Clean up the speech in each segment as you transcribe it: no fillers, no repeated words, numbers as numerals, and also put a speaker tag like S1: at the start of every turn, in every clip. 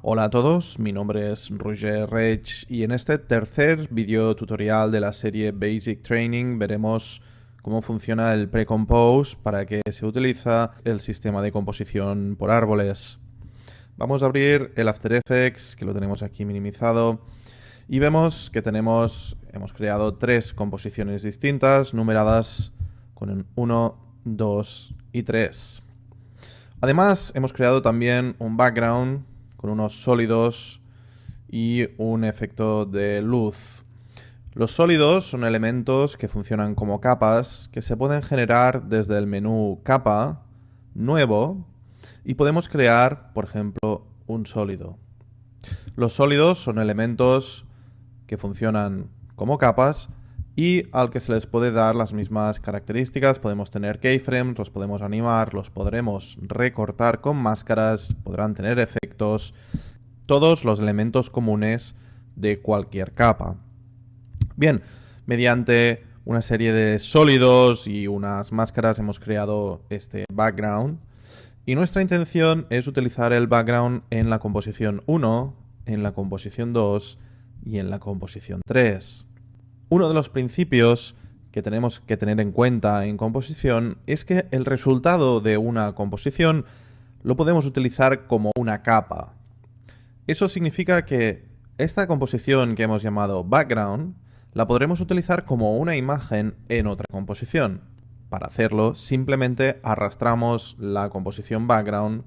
S1: Hola a todos, mi nombre es Roger Reig y en este tercer video tutorial de la serie Basic Training veremos cómo funciona el Pre-Compose, para qué se utiliza el sistema de composición por árboles. Vamos a abrir el After Effects, que lo tenemos aquí minimizado, y vemos que hemos creado tres composiciones distintas, numeradas con el 1, 2 y 3. Además, hemos creado también un background con unos sólidos y un efecto de luz. Los sólidos son elementos que funcionan como capas que se pueden generar desde el menú Capa, Nuevo, y podemos crear, por ejemplo, un sólido. Los sólidos son elementos que funcionan como capas y al que se les puede dar las mismas características. Podemos tener keyframes, los podemos animar, los podremos recortar con máscaras, podrán tener efectos, todos los elementos comunes de cualquier capa. Bien, mediante una serie de sólidos y unas máscaras hemos creado este background, y nuestra intención es utilizar el background en la composición 1, en la composición 2 y en la composición 3. Uno de los principios que tenemos que tener en cuenta en composición es que el resultado de una composición lo podemos utilizar como una capa. Eso significa que esta composición que hemos llamado background la podremos utilizar como una imagen en otra composición. Para hacerlo, simplemente arrastramos la composición background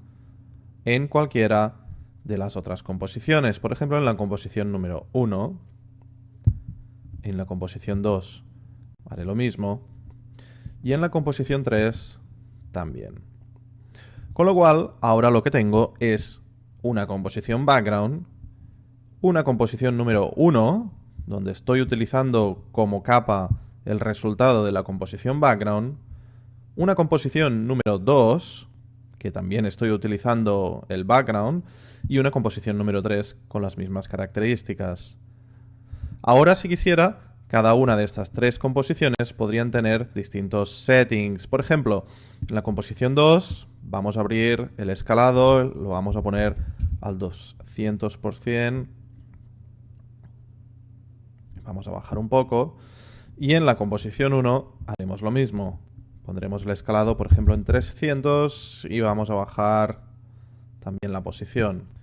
S1: en cualquiera de las otras composiciones. Por ejemplo, en la composición número 1, en la composición 2 haré lo mismo, y en la composición 3 también. Con lo cual, ahora lo que tengo es una composición background, una composición número 1, donde estoy utilizando como capa el resultado de la composición background, una composición número 2, que también estoy utilizando el background, y una composición número 3 con las mismas características. Ahora, si quisiera, cada una de estas tres composiciones podrían tener distintos settings. Por ejemplo, en la composición 2 vamos a abrir el escalado, lo vamos a poner al 200%. Vamos a bajar un poco. Y en la composición 1 haremos lo mismo. Pondremos el escalado, por ejemplo, en 300 y vamos a bajar también la posición.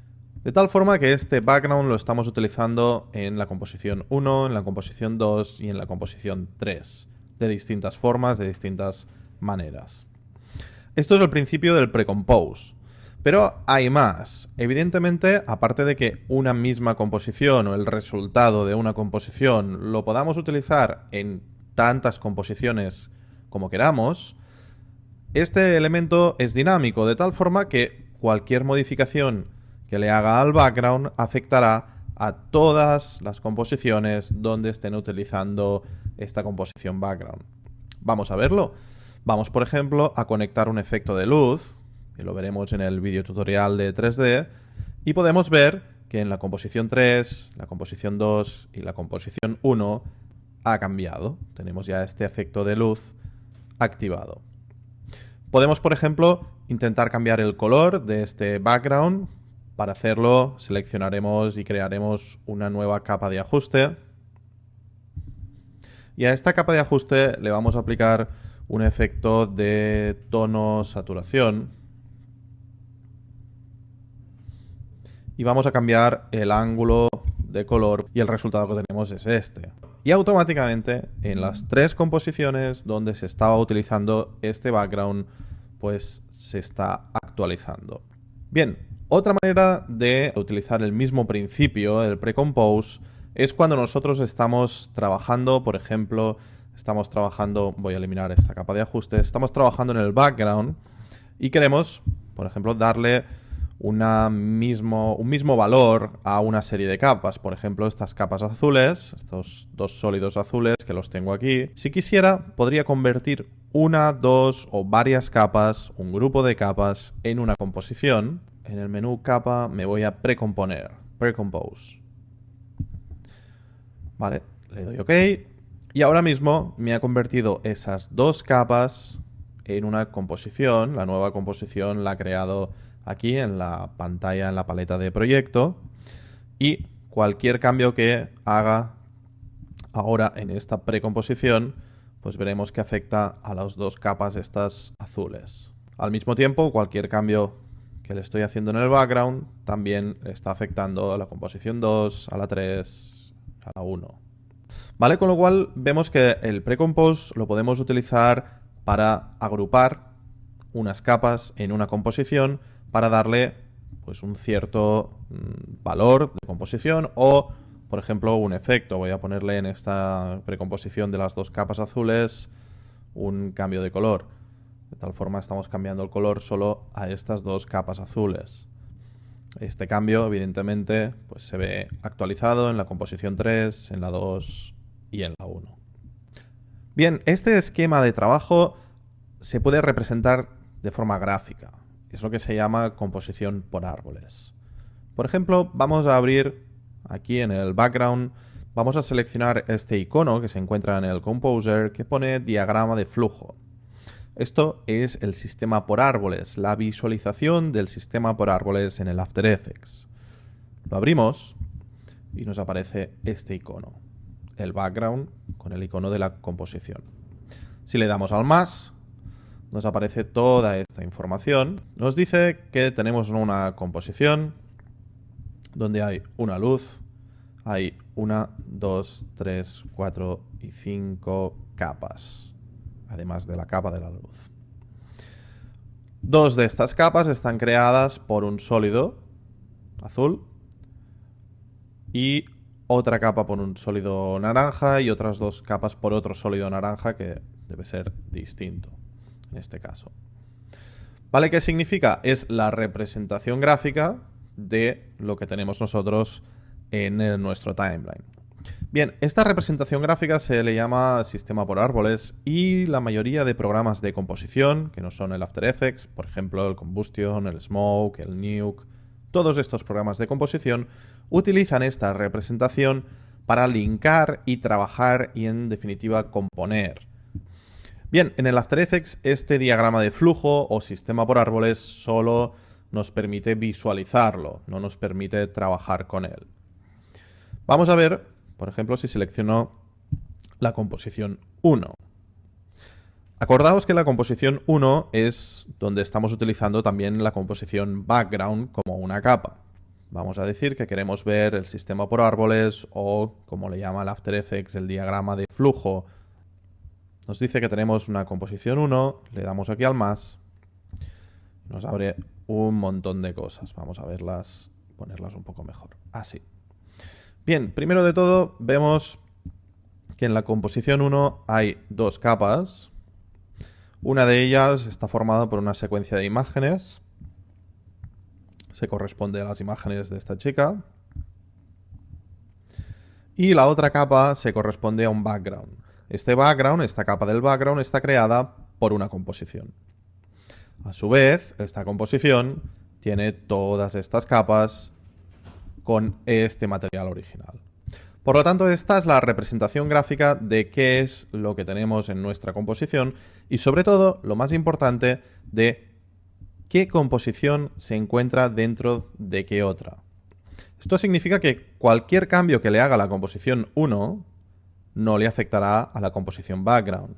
S1: De tal forma que este background lo estamos utilizando en la composición 1, en la composición 2 y en la composición 3, de distintas formas, de distintas maneras. Esto es el principio del pre-compose. Pero hay más. Evidentemente, aparte de que una misma composición o el resultado de una composición lo podamos utilizar en tantas composiciones como queramos, este elemento es dinámico, de tal forma que cualquier modificación que le haga al background afectará a todas las composiciones donde estén utilizando esta composición background. Vamos a verlo. Vamos, por ejemplo, a conectar un efecto de luz, que lo veremos en el video tutorial de 3D, y podemos ver que en la composición 3, la composición 2 y la composición 1 ha cambiado. Tenemos ya este efecto de luz activado. Podemos, por ejemplo, intentar cambiar el color de este background. Para hacerlo, seleccionaremos y crearemos una nueva capa de ajuste. Y a esta capa de ajuste le vamos a aplicar un efecto de tono saturación. Y vamos a cambiar el ángulo de color y el resultado que tenemos es este. Y automáticamente en las tres composiciones donde se estaba utilizando este background, pues se está actualizando. Bien, otra manera de utilizar el mismo principio, el pre-compose, es cuando nosotros estamos trabajando, por ejemplo, voy a eliminar esta capa de ajuste, estamos trabajando en el background y queremos, por ejemplo, darle un mismo valor a una serie de capas. Por ejemplo, estas capas azules, estos dos sólidos azules que los tengo aquí. Si quisiera, podría convertir una, dos o varias capas, un grupo de capas, en una composición. En el menú capa me voy a precomponer, precompose. Vale, le doy OK. Y ahora mismo me ha convertido esas dos capas en una composición. La nueva composición la he creado aquí en la pantalla, en la paleta de proyecto, y cualquier cambio que haga ahora en esta precomposición, pues veremos que afecta a las dos capas estas azules. Al mismo tiempo, cualquier cambio que le estoy haciendo en el background también está afectando a la composición 2, a la 3, a la 1. ¿Vale? Con lo cual vemos que el precompose lo podemos utilizar para agrupar unas capas en una composición para darle pues un cierto valor de composición o, por ejemplo, un efecto. Voy a ponerle en esta precomposición de las dos capas azules un cambio de color. De tal forma estamos cambiando el color solo a estas dos capas azules. Este cambio, evidentemente, pues se ve actualizado en la composición 3, en la 2 y en la 1. Bien, este esquema de trabajo se puede representar de forma gráfica. Es lo que se llama composición por árboles. Por ejemplo, vamos a abrir aquí en el background, vamos a seleccionar este icono que se encuentra en el Composer que pone diagrama de flujo. Esto es el sistema por árboles, la visualización del sistema por árboles en el After Effects. Lo abrimos y nos aparece este icono, el background con el icono de la composición. Si le damos al más, nos aparece toda esta información. Nos dice que tenemos una composición donde hay una luz, hay 1, 2, 3, 4 y 5 capas, además de la capa de la luz. Dos de estas capas están creadas por un sólido azul y otra capa por un sólido naranja y otras dos capas por otro sólido naranja que debe ser distinto en este caso. ¿Vale? ¿Qué significa? Es la representación gráfica de lo que tenemos nosotros en nuestro timeline. Bien, esta representación gráfica se le llama sistema por árboles y la mayoría de programas de composición, que no son el After Effects, por ejemplo el Combustion, el Smoke, el Nuke, todos estos programas de composición utilizan esta representación para linkar y trabajar y en definitiva componer. Bien, en el After Effects este diagrama de flujo o sistema por árboles solo nos permite visualizarlo, no nos permite trabajar con él. Vamos a ver, por ejemplo, si selecciono la composición 1. Acordaos que la composición 1 es donde estamos utilizando también la composición background como una capa. Vamos a decir que queremos ver el sistema por árboles o, como le llama el After Effects, el diagrama de flujo. Nos dice que tenemos una composición 1, le damos aquí al más, nos abre un montón de cosas. Vamos a verlas, ponerlas un poco mejor. Así. Bien, primero de todo vemos que en la composición 1 hay dos capas. Una de ellas está formada por una secuencia de imágenes. Se corresponde a las imágenes de esta chica. Y la otra capa se corresponde a un background. Este background, esta capa del background, está creada por una composición. A su vez, esta composición tiene todas estas capas con este material original. Por lo tanto, esta es la representación gráfica de qué es lo que tenemos en nuestra composición y, sobre todo, lo más importante, de qué composición se encuentra dentro de qué otra. Esto significa que cualquier cambio que le haga a la composición 1 no le afectará a la composición background.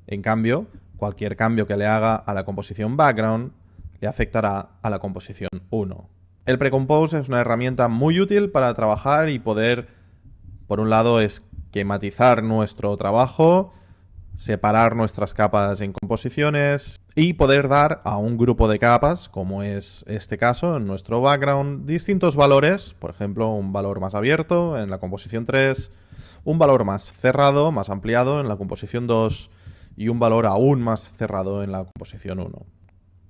S1: En cambio, cualquier cambio que le haga a la composición background le afectará a la composición 1. El Precompose es una herramienta muy útil para trabajar y poder, por un lado, esquematizar nuestro trabajo, separar nuestras capas en composiciones y poder dar a un grupo de capas, como es este caso, en nuestro background, distintos valores. Por ejemplo, un valor más abierto en la composición 3, un valor más cerrado, más ampliado en la composición 2 y un valor aún más cerrado en la composición 1.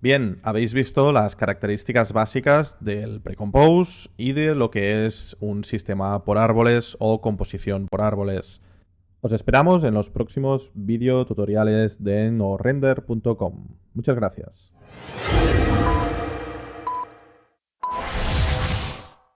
S1: Bien, habéis visto las características básicas del Precompose y de lo que es un sistema por árboles o composición por árboles. Os esperamos en los próximos videotutoriales de norrender.com. Muchas gracias.